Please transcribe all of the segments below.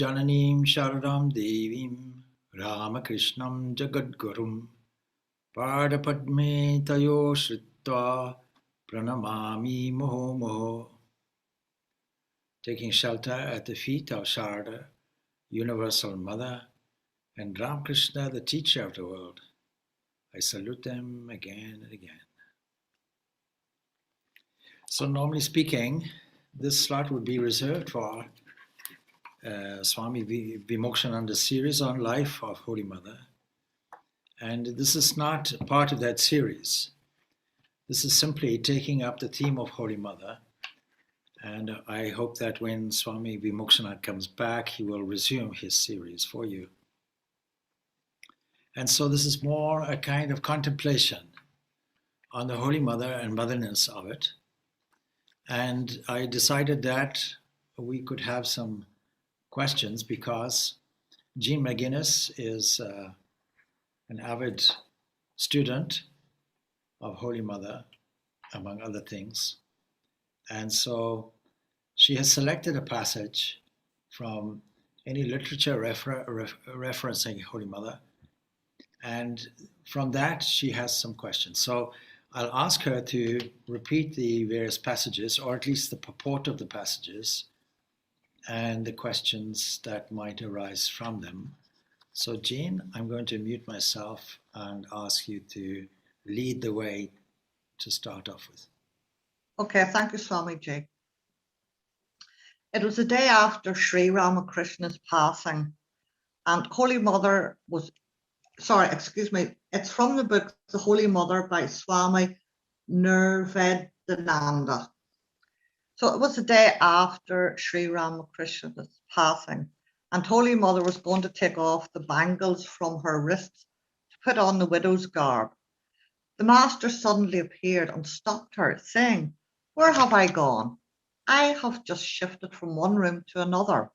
Jananim Sharadam Devim Ramakrishnam Jagadgurum Padapadme Tayo Shritva Pranamami Moho Moho. Taking shelter at the feet of Sharada, Universal Mother, and Ramakrishna, the teacher of the world, I salute them again and again. So normally speaking, this slot would be reserved for Swami Vimokshananda's series on life of Holy Mother. And this is not part of that series. This is simply taking up the theme of Holy Mother. And I hope that when Swami Vimokshananda comes back, he will resume his series for you. And so this is more a kind of contemplation on the Holy Mother and motherness of it. And I decided that we could have some questions because Jean McGuinness is an avid student of Holy Mother, among other things. And so she has selected a passage from any literature referencing Holy Mother. And from that, she has some questions. So I'll ask her to repeat the various passages, or at least the purport of the passages, and the questions that might arise from them. So Jean, I'm going to mute myself and ask you to lead the way to start off with. Okay, thank you, Swami Ji. It was the day after Sri Ramakrishna's passing, and Holy Mother was, it's from the book The Holy Mother by Swami Purnananda. So it was the day after Sri Ramakrishna's passing, and Holy Mother was going to take off the bangles from her wrists to put on the widow's garb. The master suddenly appeared and stopped her, saying, "Where have I gone? I have just shifted from one room to another."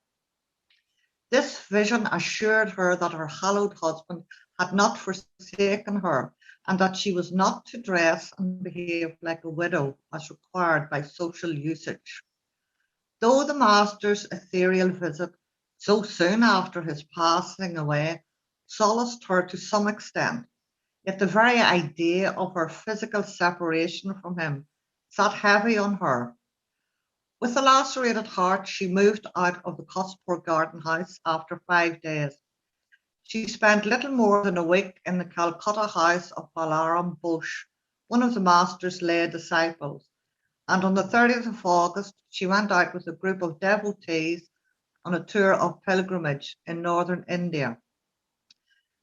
This vision assured her that her hallowed husband had not forsaken her, and that she was not to dress and behave like a widow as required by social usage. Though the master's ethereal visit so soon after his passing away solaced her to some extent, yet the very idea of her physical separation from him sat heavy on her. With a lacerated heart, she moved out of the Cottspur Garden House after 5 days. She spent little more than a week in the Calcutta house of Balaram Bosch, one of the master's lay disciples, and on the 30th of August, she went out with a group of devotees on a tour of pilgrimage in northern India.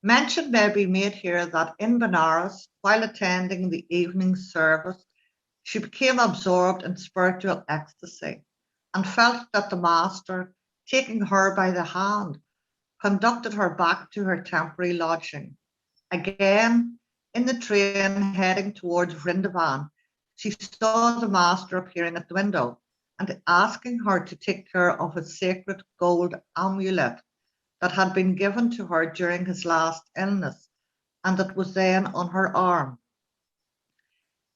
Mention may be made here that in Benares, while attending the evening service, she became absorbed in spiritual ecstasy and felt that the master, taking her by the hand, conducted her back to her temporary lodging. Again, in the train heading towards Vrindavan, she saw the master appearing at the window and asking her to take care of a sacred gold amulet that had been given to her during his last illness and that was then on her arm.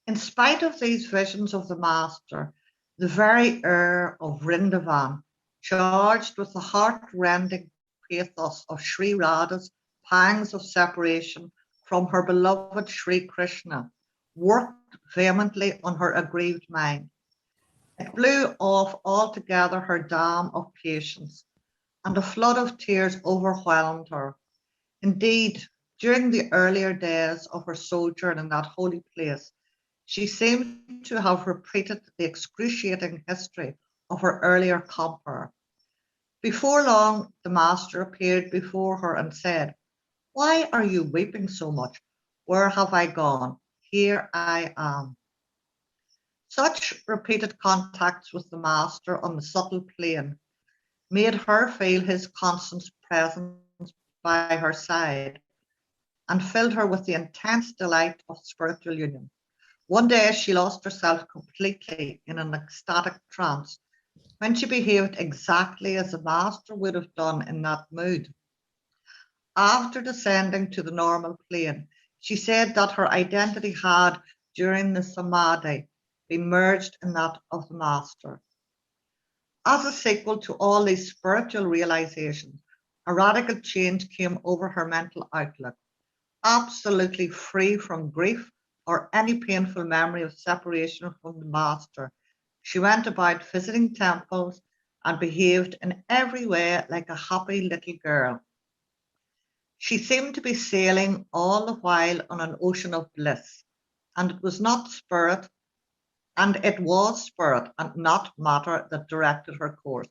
In spite of these visions of the master, the very air of Vrindavan, charged with the heart-rending pathos of Sri Radha's pangs of separation from her beloved Sri Krishna, worked vehemently on her aggrieved mind. It blew off altogether her dam of patience, and a flood of tears overwhelmed her. Indeed, during the earlier days of her sojourn in that holy place, she seemed to have repeated the excruciating history of her earlier conqueror. Before long, the master appeared before her and said, "Why are you weeping so much? Where have I gone? Here I am." Such repeated contacts with the master on the subtle plane made her feel his constant presence by her side and filled her with the intense delight of spiritual union. One day she lost herself completely in an ecstatic trance when she behaved exactly as the master would have done in that mood. After descending to the normal plane, she said that her identity had, during the samadhi, been merged in that of the master. As a sequel to all these spiritual realizations, a radical change came over her mental outlook. Absolutely free from grief or any painful memory of separation from the Master, she went about visiting temples and behaved in every way like a happy little girl. She seemed to be sailing all the while on an ocean of bliss, and it was not spirit, and it was spirit and not matter that directed her course.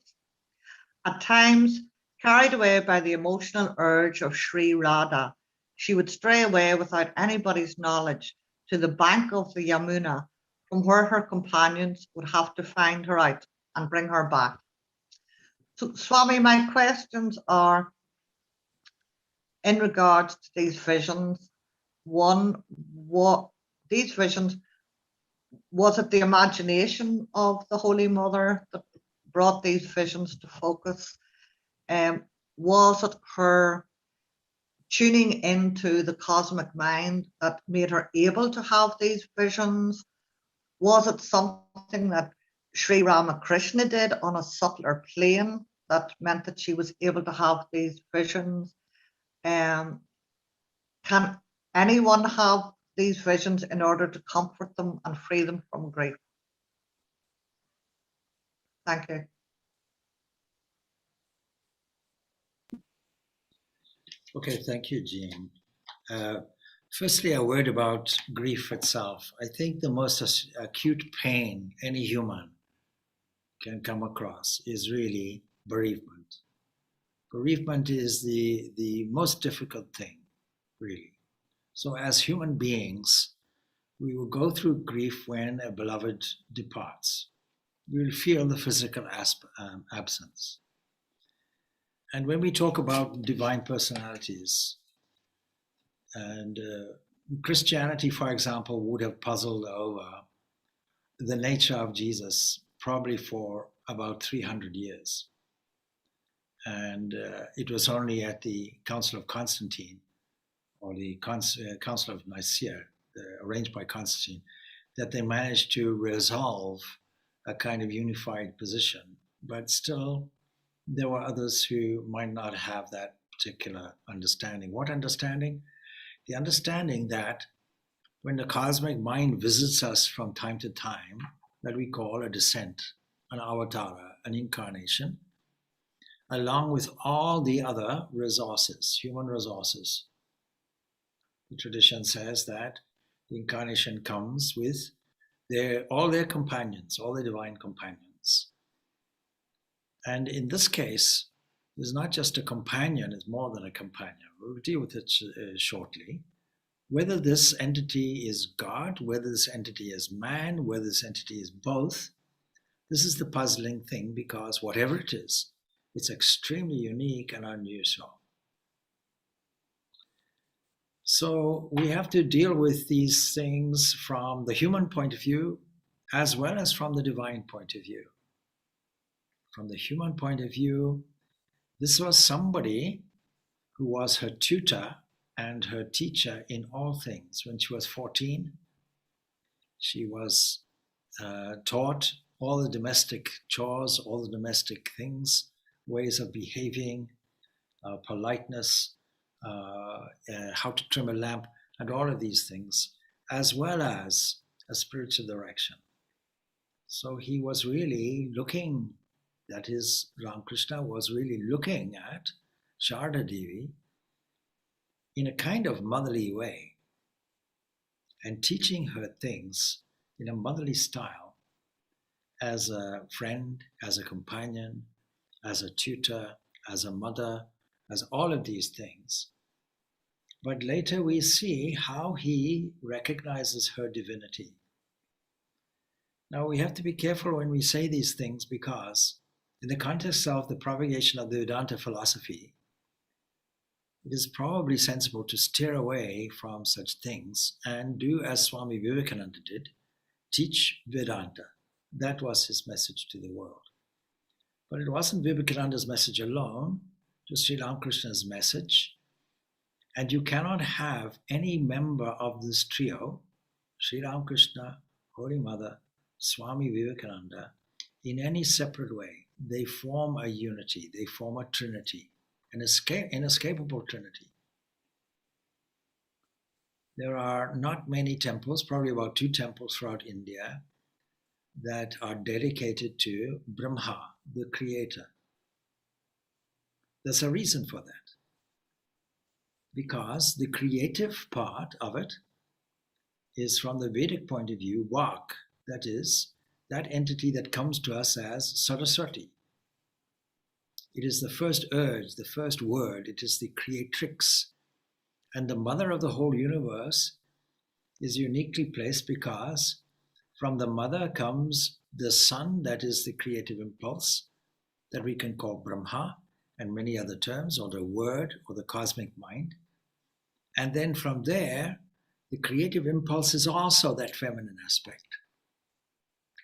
At times, carried away by the emotional urge of Sri Radha, she would stray away without anybody's knowledge to the bank of the Yamuna, from where her companions would have to find her out and bring her back. So, Swami, my questions are in regards to these visions. One, what these visions, was it the imagination of the Holy Mother that brought these visions to focus? Was it her tuning into the cosmic mind that made her able to have these visions? Was it something that Sri Ramakrishna did on a subtler plane that meant that she was able to have these visions? Can anyone have these visions in order to comfort them and free them from grief? Thank you. Okay, thank you, Jean. Firstly, a word about grief itself. I think the most acute pain any human can come across is really bereavement. Bereavement is the most difficult thing, really. So, as human beings, we will go through grief when a beloved departs. We will feel the physical absence. And when we talk about divine personalities, and Christianity, for example, would have puzzled over the nature of Jesus probably for about 300 years. And it was only at the Council of Constantine, or the Council of Nicaea, arranged by Constantine, that they managed to resolve a kind of unified position. But still, there were others who might not have that particular understanding. What understanding? The understanding that when the cosmic mind visits us from time to time, that we call a descent, an avatara, an incarnation, along with all the other resources, human resources. The tradition says that the incarnation comes with all their companions, all the divine companions. And in this case, it's not just a companion, it's more than a companion. We'll deal with it shortly. Whether this entity is God, whether this entity is man, whether this entity is both, this is the puzzling thing, because whatever it is, it's extremely unique and unusual. So we have to deal with these things from the human point of view as well as from the divine point of view. From the human point of view, this was somebody who was her tutor and her teacher in all things. When she was 14, she was taught all the domestic chores, all the domestic things, ways of behaving, politeness, how to trim a lamp, and all of these things, as well as a spiritual direction. So he was really looking, that is, Ramakrishna was really looking at Sharda Devi in a kind of motherly way and teaching her things in a motherly style as a friend, as a companion, as a tutor, as a mother, as all of these things. But later we see how he recognizes her divinity. Now we have to be careful when we say these things, because in the context of the propagation of the Vedanta philosophy, it is probably sensible to steer away from such things and do as Swami Vivekananda did, teach Vedanta. That was his message to the world. But it wasn't Vivekananda's message alone, it was Sri Ramakrishna's message. And you cannot have any member of this trio, Sri Ramakrishna, Holy Mother, Swami Vivekananda, in any separate way. They form a unity, they form a trinity, an inescapable trinity. There are not many temples, probably about 2 temples throughout India, that are dedicated to Brahma, the creator. There's a reason for that. Because the creative part of it is, from the Vedic point of view, Vak, that is, that entity that comes to us as Saraswati. It is the first urge, the first word, it is the creatrix. And the mother of the whole universe is uniquely placed because from the mother comes the son, that is the creative impulse, that we can call Brahma and many other terms, or the word, or the cosmic mind. And then from there, the creative impulse is also that feminine aspect.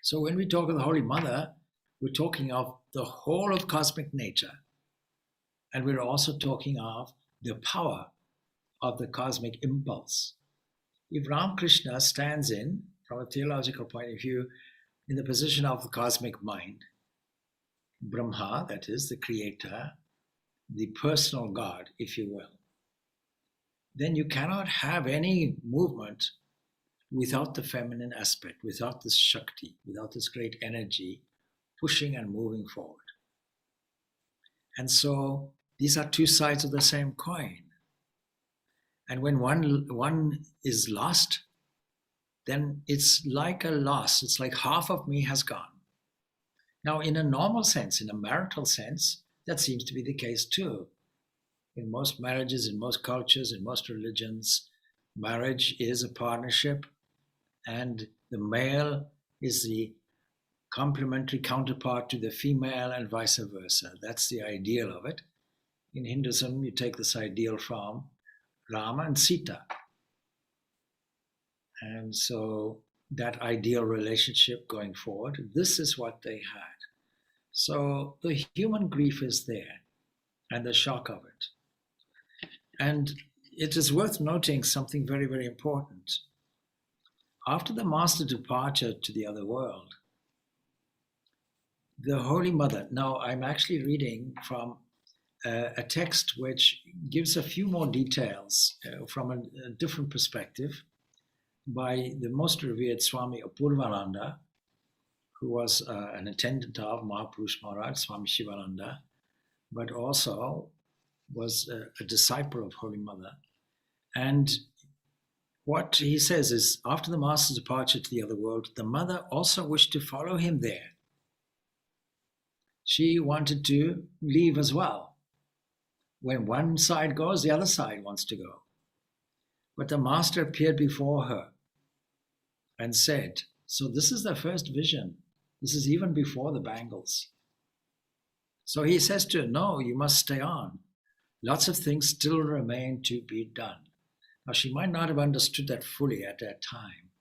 So when we talk of the Holy Mother, we're talking of the whole of cosmic nature. And we're also talking of the power of the cosmic impulse. If Ramakrishna stands in, from a theological point of view, in the position of the cosmic mind, Brahma, that is the creator, the personal God, if you will, then you cannot have any movement without the feminine aspect, without this Shakti, without this great energy pushing and moving forward. And so these are 2 sides of the same coin. And when one is lost, then it's like a loss. It's like half of me has gone. Now, in a normal sense, in a marital sense, that seems to be the case too. In most marriages, in most cultures, in most religions, marriage is a partnership, and the male is the complementary counterpart to the female, and vice versa. That's the ideal of it. In Hinduism, you take this ideal from Rama and Sita. And so that ideal relationship going forward, this is what they had. So the human grief is there, and the shock of it. And it is worth noting something very, very important. After the master's departure to the other world, the Holy Mother, now I'm actually reading from a text which gives a few more details from a different perspective by the most revered Swami Purnananda, who was an attendant of Mahapurush Maharaj, Swami Shivananda, but also was a disciple of Holy Mother. And what he says is, after the master's departure to the other world, the mother also wished to follow him there. She wanted to leave as well. When one side goes, the other side wants to go. But the master appeared before her and said, so this is the first vision. This is even before the bangles. So he says to her, no, you must stay on. Lots of things still remain to be done. Now, she might not have understood that fully at that time.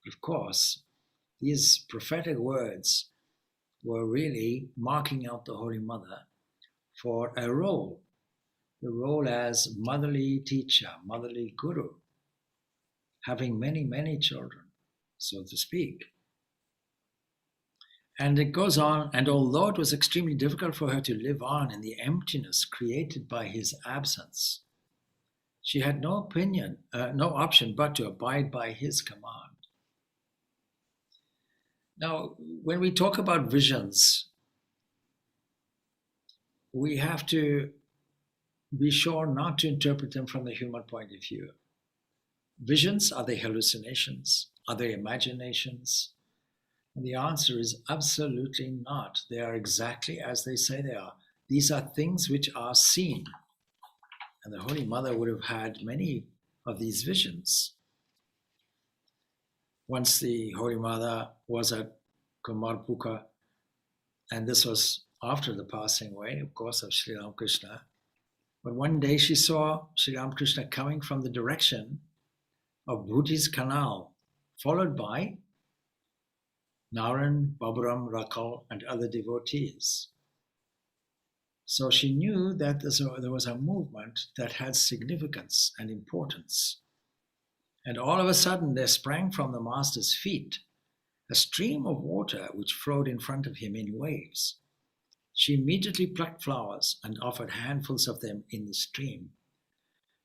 But of course, these prophetic words were really marking out the Holy Mother for a role, the role as motherly teacher, motherly guru, having many, many children, so to speak. And it goes on, and although it was extremely difficult for her to live on in the emptiness created by his absence, she had no option but to abide by his command. Now, when we talk about visions, we have to be sure not to interpret them from the human point of view. Visions, are they hallucinations? Are they imaginations? And the answer is absolutely not. They are exactly as they say they are. These are things which are seen. And the Holy Mother would have had many of these visions. Once the Holy Mother was at Kumarpuka, and this was after the passing away, of course, of Sri Ramakrishna. But one day she saw Sri Ramakrishna coming from the direction of Bhuti's canal, followed by Naran, Baburam, Rakal, and other devotees. So she knew that there was a movement that had significance and importance. And all of a sudden, there sprang from the master's feet a stream of water which flowed in front of him in waves. She immediately plucked flowers and offered handfuls of them in the stream.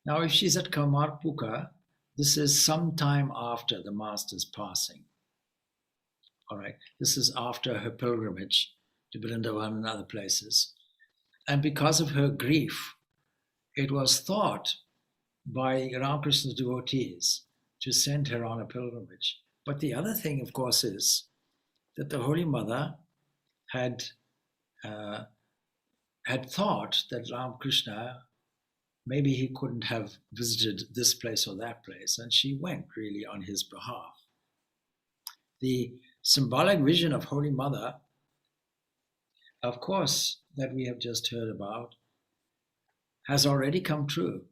Now, if she's at Kamarpuka, this is some time after the master's passing. All right, this is after her pilgrimage to Vrindavan and other places. And because of her grief, it was thought by Ramakrishna's devotees to send her on a pilgrimage. But the other thing, of course, is that the Holy Mother had thought that Ramakrishna, maybe he couldn't have visited this place or that place, and she went really on his behalf. The symbolic vision of Holy Mother, of course, that we have just heard about, has already come true,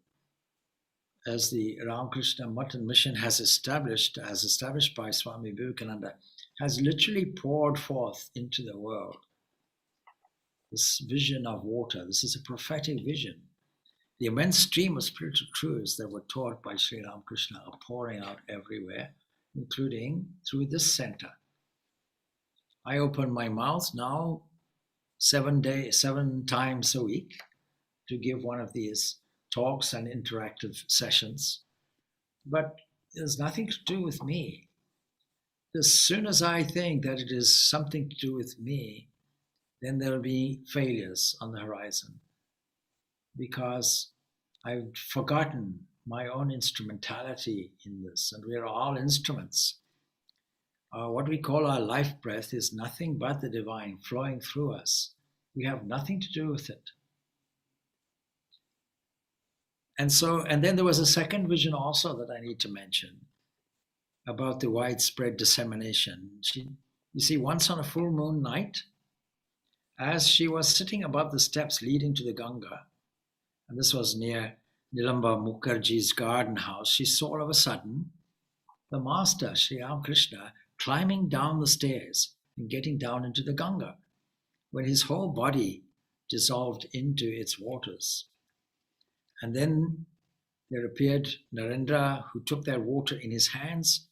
as the Ramakrishna Matan mission has established, as established by Swami Vivekananda, has literally poured forth into the world. This vision of water, this is a prophetic vision. The immense stream of spiritual truths that were taught by Sri Ramakrishna are pouring out everywhere, including through this center. I open my mouth now 7 times a week to give one of these talks and interactive sessions, but there's nothing to do with me. As soon as I think that it is something to do with me, then there will be failures on the horizon, because I've forgotten my own instrumentality in this, and we are all instruments. What we call our life breath is nothing but the divine flowing through us. We have nothing to do with it. And then there was a second vision also that I need to mention about the widespread dissemination. You see, once on a full moon night, as she was sitting above the steps leading to the Ganga, and this was near Nilamba Mukherjee's garden house, she saw all of a sudden the master, Sri Ramakrishna, climbing down the stairs and getting down into the Ganga, when his whole body dissolved into its waters. And then there appeared Narendra, who took that water in his hands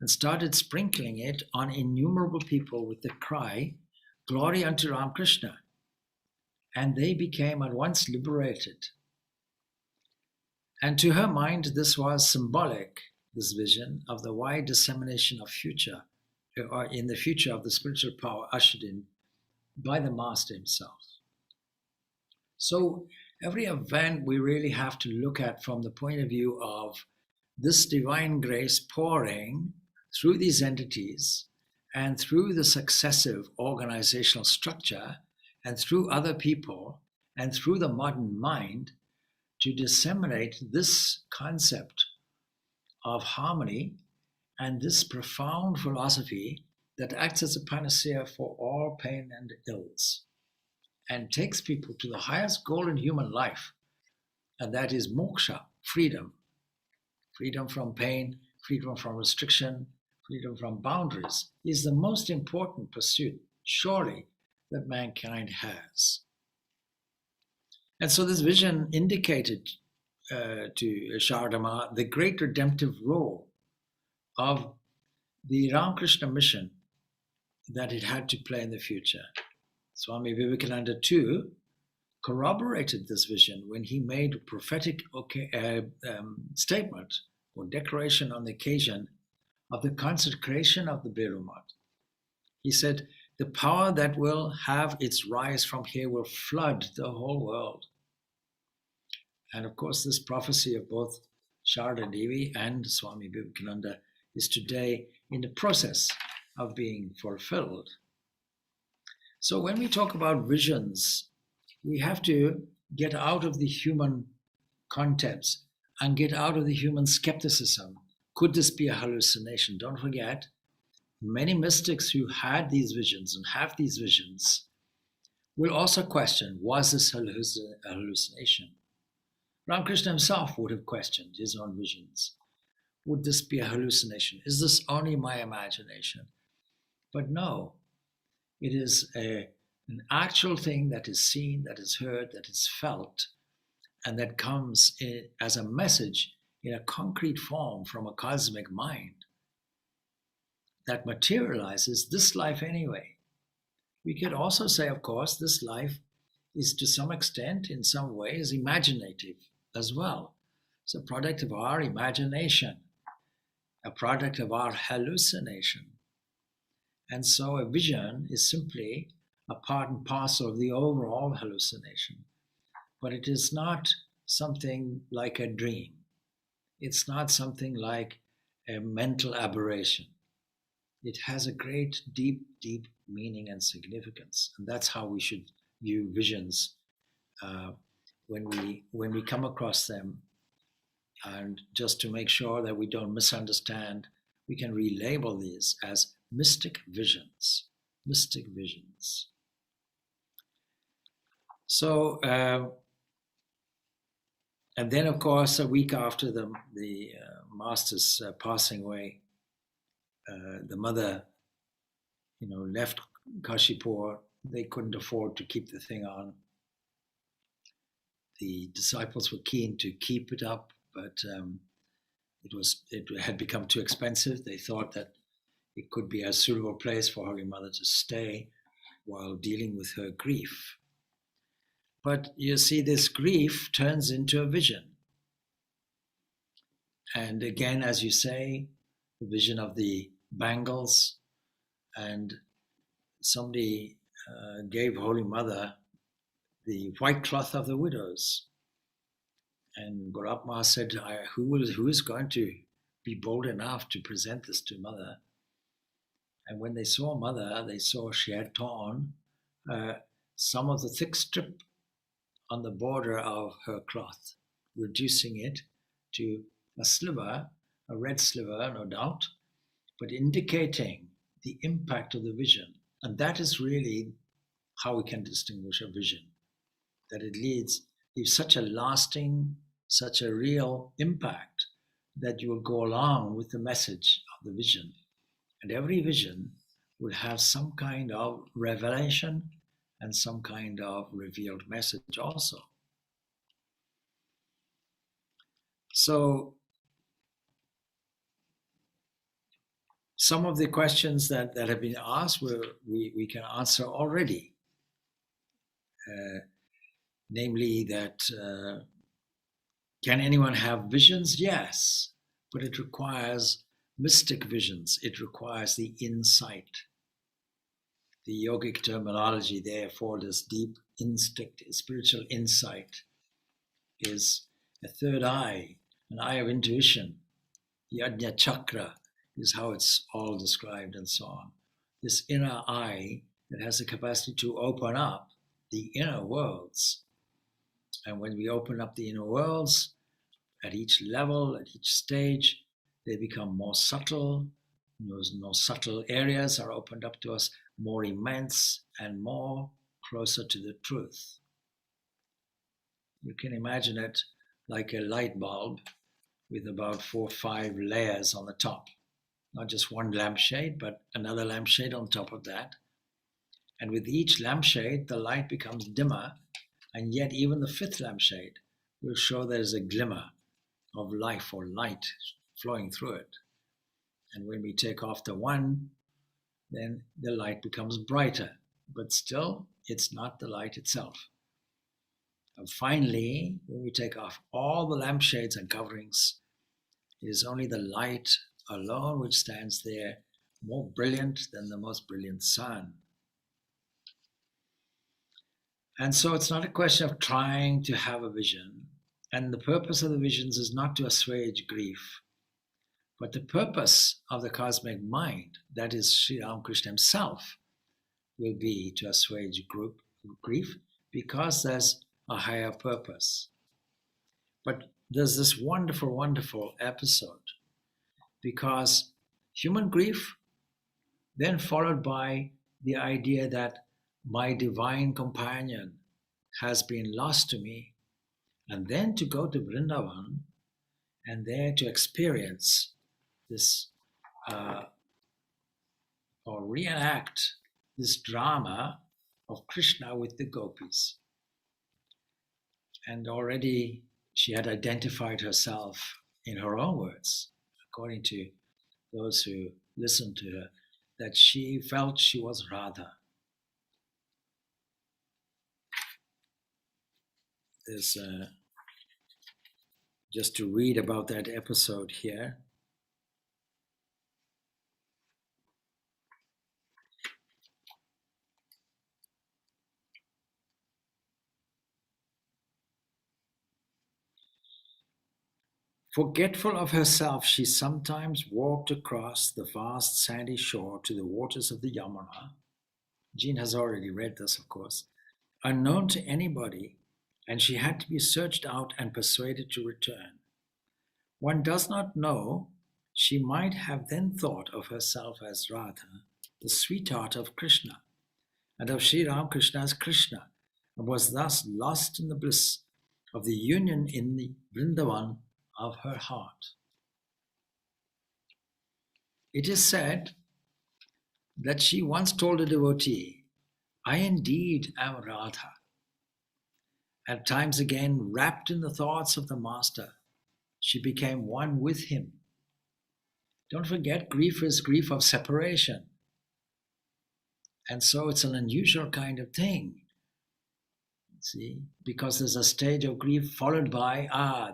and started sprinkling it on innumerable people with the cry, "Glory unto Ramakrishna." And they became at once liberated. And to her mind, this was symbolic, this vision of the wide dissemination of future, or in the future of the spiritual power ushered in by the Master himself. So every event we really have to look at from the point of view of this divine grace pouring through these entities and through the successive organizational structure and through other people and through the modern mind to disseminate this concept of harmony and this profound philosophy that acts as a panacea for all pain and ills and takes people to the highest goal in human life, and that is moksha, freedom. Freedom from pain, freedom from restriction, freedom from boundaries is the most important pursuit, surely, that mankind has. And so this vision indicated to Shardama the great redemptive role of the Ramakrishna mission that it had to play in the future. Swami Vivekananda too corroborated this vision when he made a prophetic statement or declaration on the occasion of the consecration of the Berumat. He said, "The power that will have its rise from here will flood the whole world." And of course, this prophecy of both Sharda Devi and Swami Vivekananda is today in the process of being fulfilled. So when we talk about visions, we have to get out of the human contents and get out of the human skepticism. Could this be a hallucination? Don't forget, many mystics who had these visions and have these visions will also question, was this a hallucination? Ramakrishna himself would have questioned his own visions. Would this be a hallucination? Is this only my imagination? But no, it is an actual thing that is seen, that is heard, that is felt, and that comes as a message in a concrete form from a cosmic mind. that materializes this life anyway. We could also say, of course, this life is to some extent, in some ways, imaginative as well. It's a product of our imagination, a product of our hallucination. And so a vision is simply a part and parcel of the overall hallucination. But it is not something like a dream. It's not something like a mental aberration. It has a great, deep, deep meaning and significance. And that's how we should view visions when we come across them. And just to make sure that we don't misunderstand, we can relabel these as mystic visions. Mystic visions. So, and then, of course, a week after the master's passing away, the mother, left Kashipur. They couldn't afford to keep the thing on. The disciples were keen to keep it up, but it had become too expensive. They thought that it could be a suitable place for Holy Mother to stay while dealing with her grief. But you see, this grief turns into a vision. And again, as you say, the vision of the bangles, and somebody gave Holy Mother the white cloth of the widows. And Gorapma said, who is going to be bold enough to present this to Mother? And when they saw Mother, they saw she had torn some of the thick strip on the border of her cloth, reducing it to a sliver, a red sliver, no doubt, but indicating the impact of the vision. And that is really how we can distinguish a vision, that it leaves such a lasting, such a real impact that you will go along with the message of the vision. And every vision will have some kind of revelation and some kind of revealed message also. So some of the questions that have been asked, we can answer already. Namely that, can anyone have visions? Yes, but it requires mystic visions. It requires the insight. The yogic terminology there for this deep instinct, spiritual insight, is a third eye, an eye of intuition. The Ajna Chakra is how it's all described, and so on. This inner eye that has the capacity to open up the inner worlds. And when we open up the inner worlds, at each level, at each stage, they become more subtle. Those more subtle areas are opened up to us, more immense and more closer to the truth. You can imagine it like a light bulb with about 4 or 5 layers on the top. Not just one lampshade, but another lampshade on top of that. And with each lampshade, the light becomes dimmer, and yet even the 5th lampshade will show there's a glimmer of life or light flowing through it. And when we take off the one, then the light becomes brighter, but still it's not the light itself. And finally, when we take off all the lampshades and coverings, it is only the light alone which stands there, more brilliant than the most brilliant sun. And so it's not a question of trying to have a vision. And the purpose of the visions is not to assuage grief. But the purpose of the cosmic mind, that is Sri Ramakrishna himself, will be to assuage grief, because there's a higher purpose. But there's this wonderful, wonderful episode, because human grief, then followed by the idea that my divine companion has been lost to me, and then to go to Vrindavan and there to experience this or reenact this drama of Krishna with the gopis. And already she had identified herself in her own words, according to those who listened to her, that she felt she was Radha. There's just to read about that episode here. Forgetful of herself, she sometimes walked across the vast sandy shore to the waters of the Yamuna. Jean has already read this, of course. Unknown to anybody, and she had to be searched out and persuaded to return. One does not know, she might have then thought of herself as Radha, the sweetheart of Krishna, and of Sri Ramakrishna as Krishna, and was thus lost in the bliss of the union in the Vrindavan of her heart. It is said that she once told a devotee, I indeed am Radha. At times again, wrapped in the thoughts of the Master, she became one with him. Don't forget, grief is grief of separation. And so it's an unusual kind of thing. See, because there's a stage of grief followed by,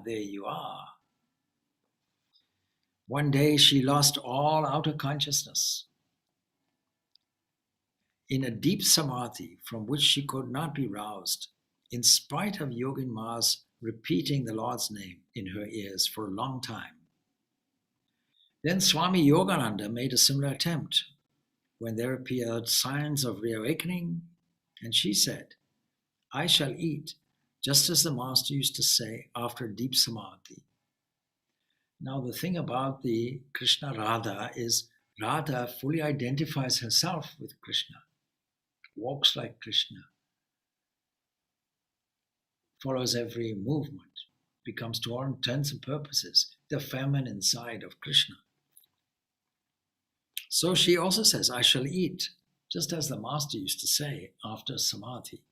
there you are. One day she lost all outer consciousness in a deep samadhi from which she could not be roused, in spite of Yogin Ma's repeating the Lord's name in her ears for a long time. Then Swami Yogananda made a similar attempt when there appeared signs of reawakening, and she said, I shall eat, just as the Master used to say after deep samadhi. Now the thing about the Krishna Radha is Radha fully identifies herself with Krishna, walks like Krishna, follows every movement, becomes to all intents and purposes the feminine side of Krishna. So she also says, I shall eat, just as the Master used to say after samadhi.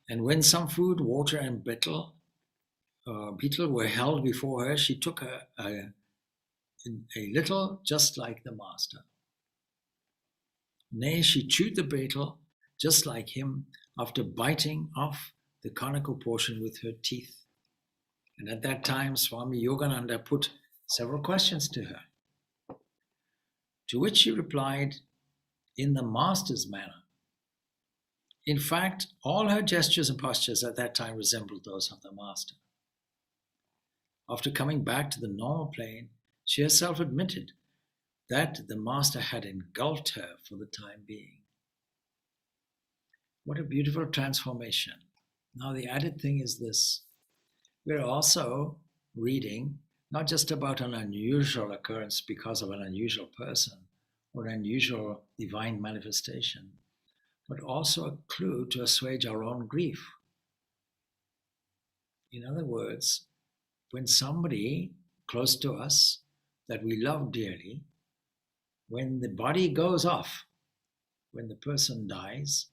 And when some food, water, and betel were held before her, she took a little just like the Master. Nay, she chewed the betel just like him after biting off the conical portion with her teeth. And at that time, Swami Yogananda put several questions to her, to which she replied in the Master's manner. In fact, all her gestures and postures at that time resembled those of the Master. After coming back to the normal plane, she herself admitted that the Master had engulfed her for the time being. What a beautiful transformation. Now the added thing is this. We're also reading not just about an unusual occurrence because of an unusual person or an unusual divine manifestation, but also a clue to assuage our own grief. In other words, when somebody close to us that we love dearly, when the body goes off, when the person dies,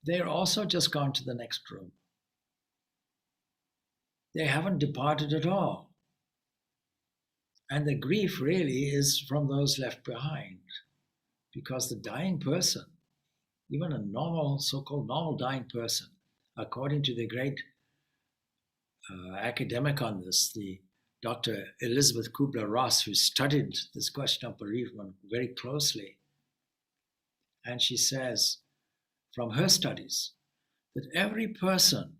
they're also just gone to the next room. They haven't departed at all. And the grief really is from those left behind, because the dying person, even a normal, so-called normal dying person, according to the great academic on this, the Dr. Elizabeth Kubler-Ross, who studied this question of bereavement very closely, and she says from her studies that every person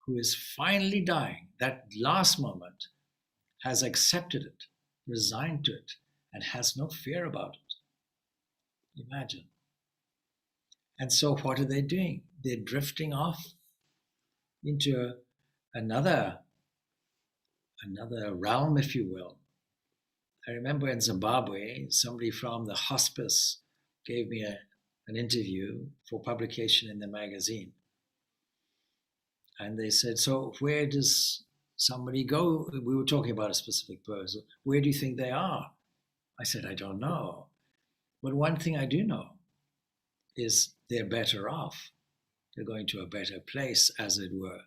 who is finally dying, that last moment, has accepted it, resigned to it, and has no fear about it. Imagine. And so what are they doing? They're drifting off into another realm, if you will. I remember in Zimbabwe, somebody from the hospice gave me an interview for publication in the magazine. And they said, so where does somebody go? We were talking about a specific person. Where do you think they are? I said, I don't know. But one thing I do know is they're better off. They're going to a better place, as it were.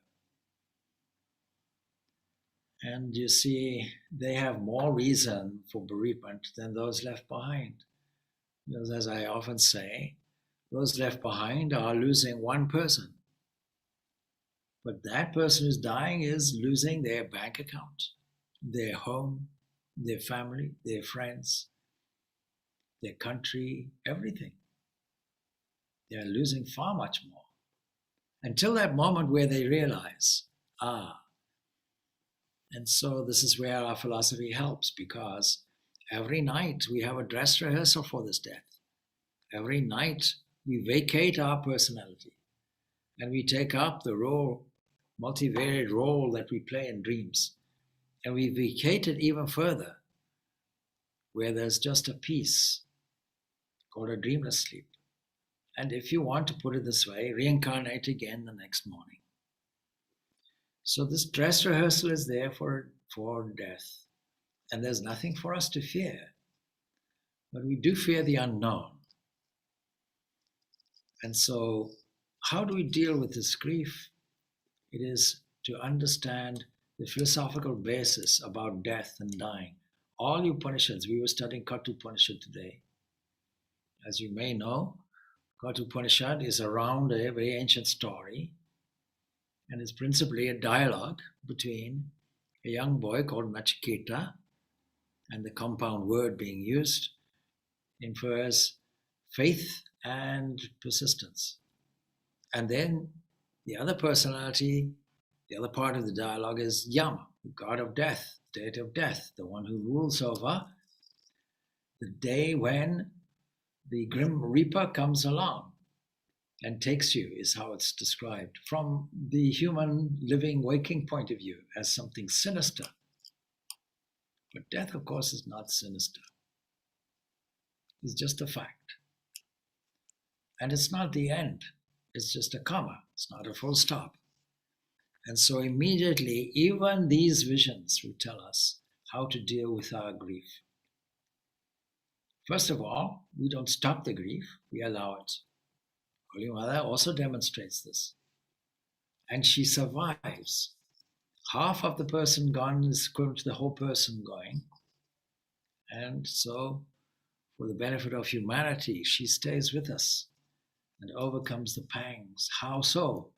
And you see, they have more reason for bereavement than those left behind. Because as I often say, those left behind are losing one person. But that person who's dying is losing their bank account, their home, their family, their friends, their country, everything. They're losing far much more. Until that moment where they realize, and so this is where our philosophy helps, because every night we have a dress rehearsal for this death. Every night we vacate our personality and we take up the role, multivariate role that we play in dreams. And we vacate it even further, where there's just a peace called a dreamless sleep. And if you want to put it this way, reincarnate again the next morning. So this dress rehearsal is there for death. And there's nothing for us to fear. But we do fear the unknown. And so how do we deal with this grief? It is to understand the philosophical basis about death and dying. All Upanishads, we were studying Katha Upanishad today. As you may know, Katha Upanishad is around a very ancient story, and it's principally a dialogue between a young boy called Nachiketa, and the compound word being used infers faith and persistence. And then the other personality, the other part of the dialogue is Yama, the god of death, deity of death, the one who rules over the day when the grim reaper comes along and takes you, is how it's described from the human living, waking point of view as something sinister. But death, of course, is not sinister. It's just a fact. And it's not the end. It's just a comma. It's not a full stop. And so immediately, even these visions will tell us how to deal with our grief. First of all, we don't stop the grief, we allow it. Holy Mother also demonstrates this. And she survives. Half of the person gone is equivalent to the whole person going. And so, for the benefit of humanity, she stays with us and overcomes the pangs. How so?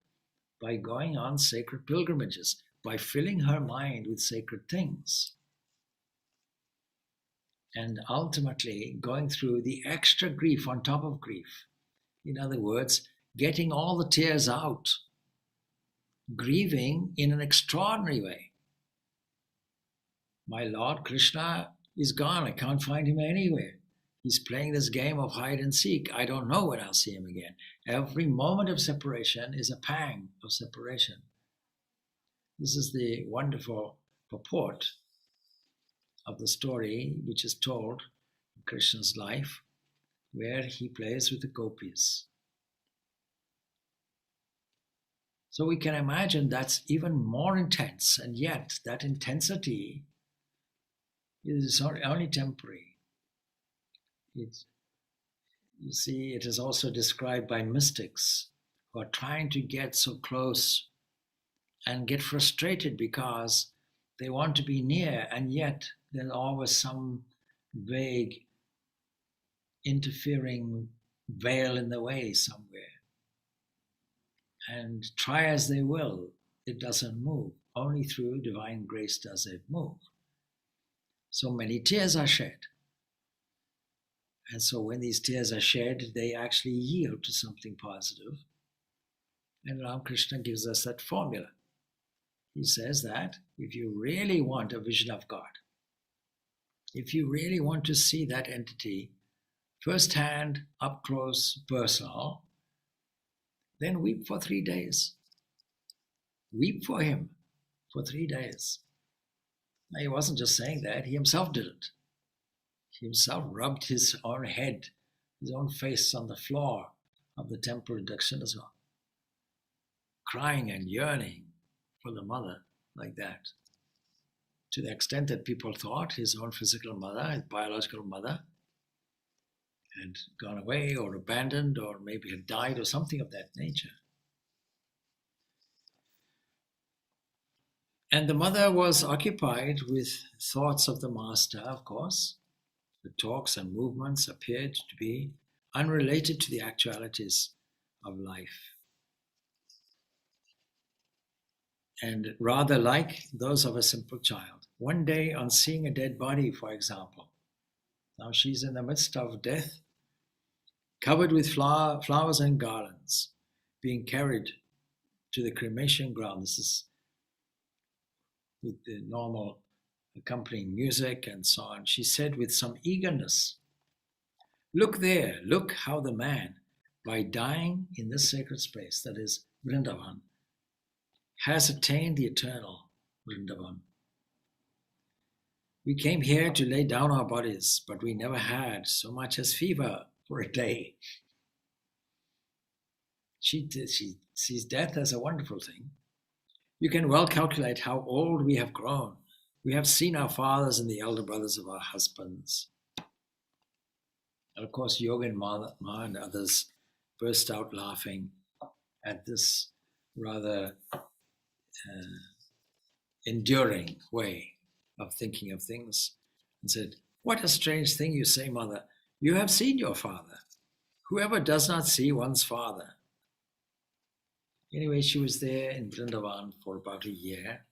By going on sacred pilgrimages, by filling her mind with sacred things. And ultimately going through the extra grief on top of grief. In other words, getting all the tears out, grieving in an extraordinary way. My Lord Krishna is gone. I can't find him anywhere. He's playing this game of hide and seek. I don't know when I'll see him again. Every moment of separation is a pang of separation. This is the wonderful purport of the story which is told in Krishna's life, where he plays with the gopis. So we can imagine that's even more intense, and yet that intensity is only temporary. You see, it is also described by mystics who are trying to get so close and get frustrated because they want to be near, and yet there's always some vague interfering veil in the way somewhere. And try as they will, it doesn't move. Only through divine grace does it move. So many tears are shed. And so when these tears are shed, they actually yield to something positive. And Ramakrishna gives us that formula. He says that if you really want a vision of God, if you really want to see that entity firsthand, up close, personal, then weep for 3 days. Weep for him for 3 days. Now, he wasn't just saying that, he himself did it. He himself rubbed his own head, his own face on the floor of the temple in Dakshinaswam, crying and yearning for the mother like that. To the extent that people thought his own physical mother, his biological mother, had gone away or abandoned or maybe had died or something of that nature. And the mother was occupied with thoughts of the master, of course. The talks and movements appeared to be unrelated to the actualities of life, and rather like those of a simple child. One day, on seeing a dead body, for example, now she's in the midst of death, covered with flowers and garlands, being carried to the cremation ground. This is with the normal accompanying music and so on. She said with some eagerness, "Look there, look how the man, by dying in this sacred space, that is Vrindavan, has attained the eternal Vrindavan. We came here to lay down our bodies, but we never had so much as fever for a day." She sees death as a wonderful thing. You can well calculate how old we have grown. We have seen our fathers and the elder brothers of our husbands. And of course, Yoga Ma and others burst out laughing at this rather enduring way of thinking of things, and said, "What a strange thing you say, mother. You have seen your father. Whoever does not see one's father." Anyway, she was there in Vrindavan for about a year.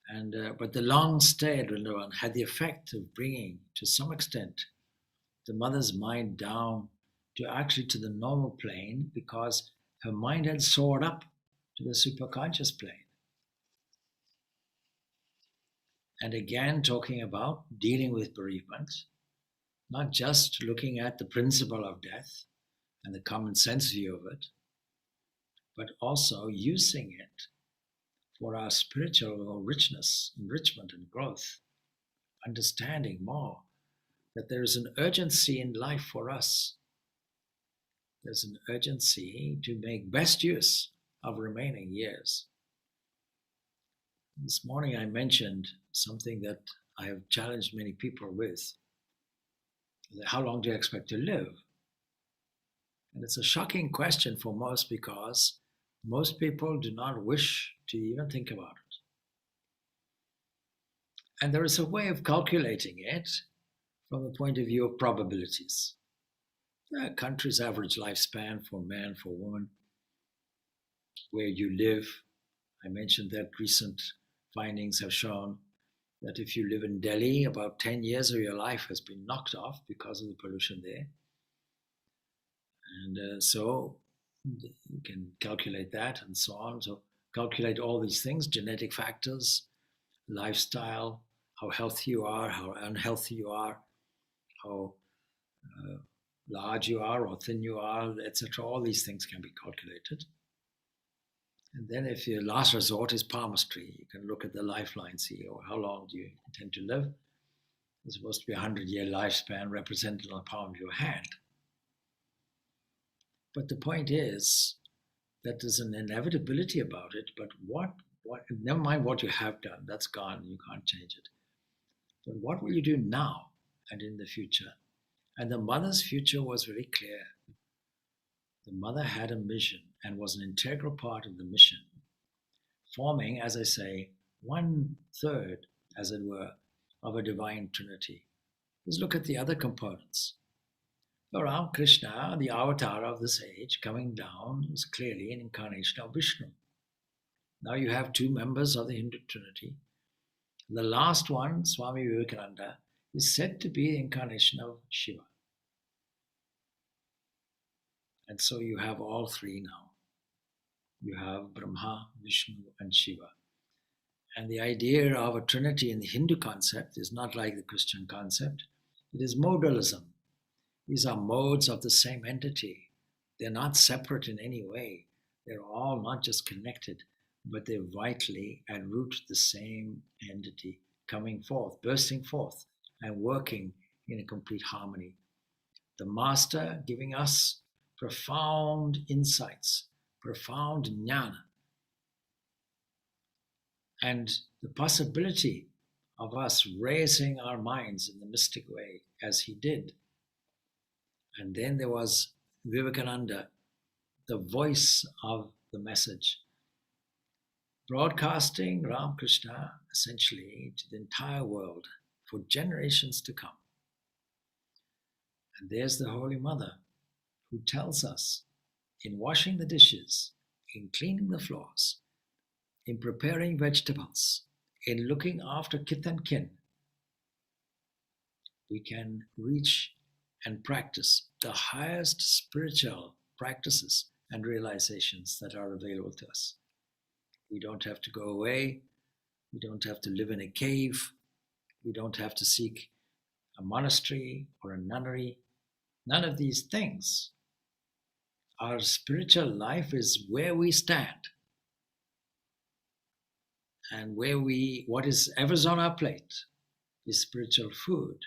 And but the long stay at Vrindavan had the effect of bringing, to some extent, the mother's mind down to the normal plane, because her mind had soared up to the superconscious plane. And again, talking about dealing with bereavement, not just looking at the principle of death and the common sense view of it, but also using it for our spiritual richness, enrichment, and growth, understanding more that there is an urgency in life for us. There's an urgency to make best use of remaining years. This morning I mentioned something that I have challenged many people with. How long do you expect to live? And it's a shocking question for most, because most people do not wish to even think about it. And there is a way of calculating it from the point of view of probabilities. The country's average lifespan for man, for woman, where you live. I mentioned that recent findings have shown that if you live in Delhi, about 10 years of your life has been knocked off because of the pollution there. And so you can calculate that and so on. So calculate all these things, genetic factors, lifestyle, how healthy you are, how unhealthy you are, how large you are or thin you are, etc. All these things can be calculated. And then if your last resort is palmistry, you can look at the lifeline, see, oh, how long do you intend to live? There's supposed to be a 100-year lifespan represented on the palm of your hand. But the point is that there's an inevitability about it, but what never mind what you have done, that's gone, you can't change it. But what will you do now and in the future? And the mother's future was very clear. The mother had a mission and was an integral part of the mission, forming, as I say, 1/3, as it were, of a divine trinity. Let's look at the other components. Ram Krishna, the avatar of this age, coming down, is clearly an incarnation of Vishnu. Now you have two members of the Hindu trinity. The last one, Swami Vivekananda, is said to be the incarnation of Shiva. And so you have all three now. You have Brahma, Vishnu, and Shiva. And the idea of a trinity in the Hindu concept is not like the Christian concept. It is modalism. These are modes of the same entity. They're not separate in any way. They're all not just connected, but they're vitally at root the same entity, coming forth, bursting forth, and working in a complete harmony. The Master giving us profound insights, profound jnana, and the possibility of us raising our minds in the mystic way as he did. And then there was Vivekananda, the voice of the message, broadcasting Ramakrishna essentially to the entire world for generations to come. And there's the Holy Mother who tells us in washing the dishes, in cleaning the floors, in preparing vegetables, in looking after kith and kin, we can reach and practice the highest spiritual practices and realizations that are available to us. We don't have to go away. We don't have to live in a cave. We don't have to seek a monastery or a nunnery. None of these things. Our spiritual life is where we stand and what is ever's on our plate is spiritual food.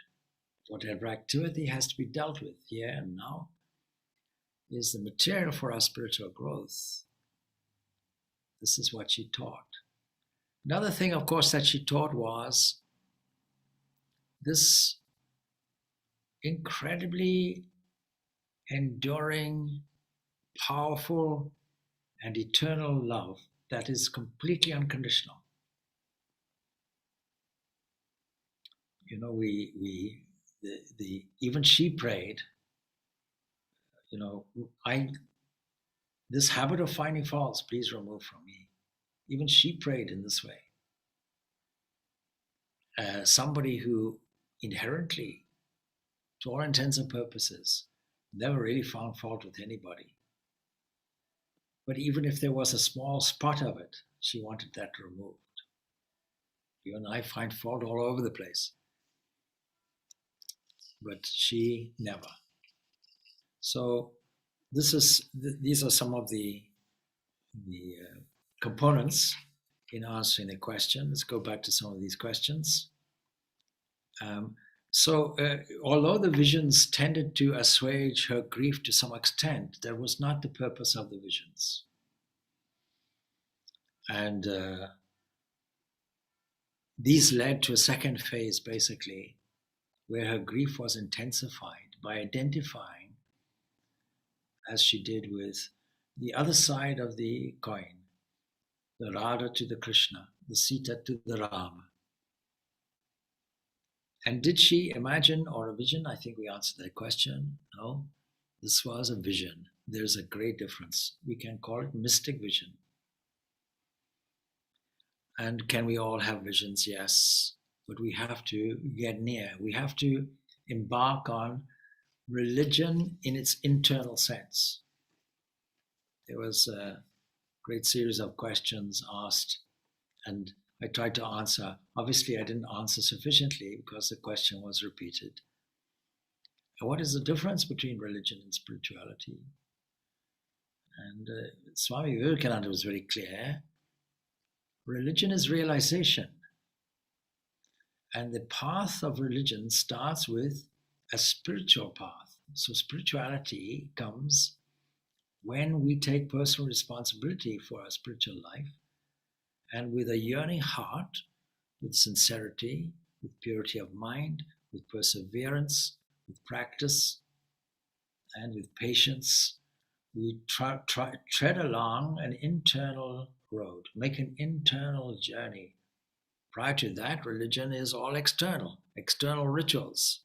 Whatever activity has to be dealt with here and now is the material for our spiritual growth. This is what she taught. Another thing, of course, that she taught was this incredibly enduring, powerful, and eternal love that is completely unconditional. You know, even she prayed, you know, this habit of finding faults, please remove from me. Even she prayed in this way. Somebody who inherently, to all intents and purposes, never really found fault with anybody. But even if there was a small spot of it, she wanted that removed. You and I find fault all over the place. But she never. So these are some of the components in answering the question. Let's go back to some of these questions. Although the visions tended to assuage her grief to some extent, that was not the purpose of the visions. And these led to a second phase, basically, where her grief was intensified by identifying, as she did with the other side of the coin, the Radha to the Krishna, the Sita to the Rama. And did she imagine or a vision? I think we answered that question. No, this was a vision. There's a great difference. We can call it mystic vision. And can we all have visions? Yes. But we have to get near. We have to embark on religion in its internal sense. There was a great series of questions asked, and I tried to answer. Obviously, I didn't answer sufficiently because the question was repeated. And what is the difference between religion and spirituality? And Swami Vivekananda was very clear. Religion is realization. And the path of religion starts with a spiritual path. So spirituality comes when we take personal responsibility for our spiritual life and with a yearning heart, with sincerity, with purity of mind, with perseverance, with practice, and with patience, we tread along an internal road, make an internal journey. Prior to that, religion is all external rituals.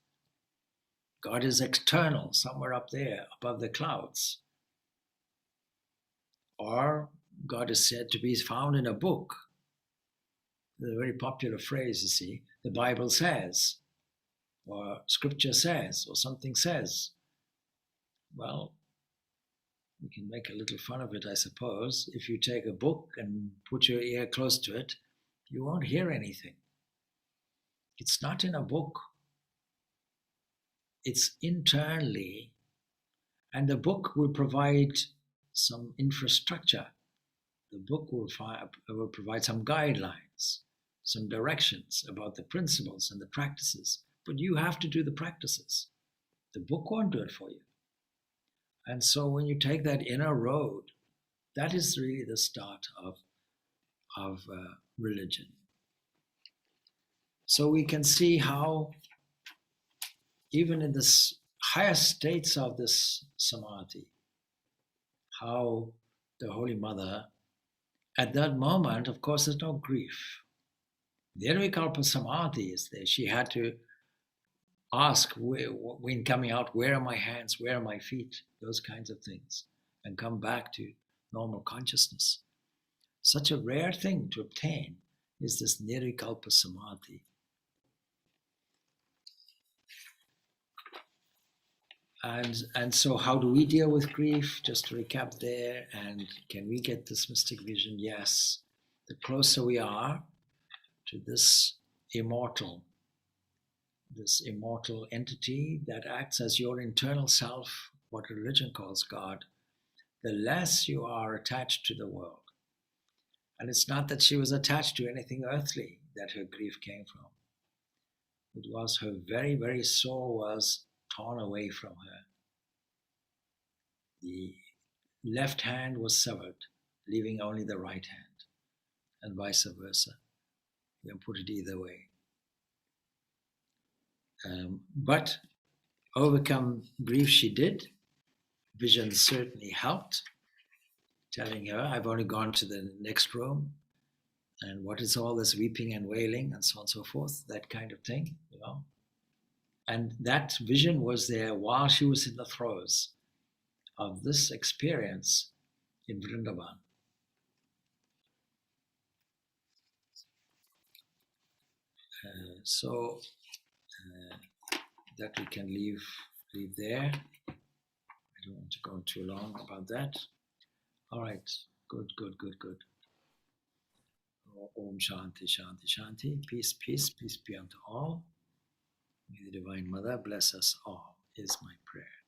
God is external, somewhere up there, above the clouds. Or God is said to be found in a book. There's a very popular phrase, you see, the Bible says, or scripture says, or something says. Well, we can make a little fun of it, I suppose. If you take a book and put your ear close to it, you won't hear anything. It's not in a book. It's internally, and the book will provide some infrastructure. The book will provide some guidelines, some directions about the principles and the practices, but you have to do the practices. The book won't do it for you. And so when you take that inner road, that is really the start of religion. So we can see how even in the higher states of this samadhi, how the Holy Mother at that moment, of course, there's no grief. Nirvikalpa Samadhi is there. She had to ask, when coming out, where are my hands, where are my feet, those kinds of things, and come back to normal consciousness. Such a rare thing to obtain is this Nirvikalpa Samadhi. And so how do we deal with grief? Just to recap there, and can we get this mystic vision? Yes. The closer we are to this immortal entity that acts as your internal self, what religion calls God, the less you are attached to the world. And it's not that she was attached to anything earthly that her grief came from. It was her very, very soul was torn away from her. The left hand was severed, leaving only the right hand, and vice versa. You can put it either way. But overcome grief she did. Vision certainly helped, telling her, I've only gone to the next room, and what is all this weeping and wailing, and so on and so forth, that kind of thing, you know. And that vision was there while she was in the throes of this experience in Vrindavan. So that we can leave there. I don't want to go too long about that. All right, good. Om Shanti, Shanti, Shanti. Peace, peace, peace be unto all. May the Divine Mother bless us all, is my prayer.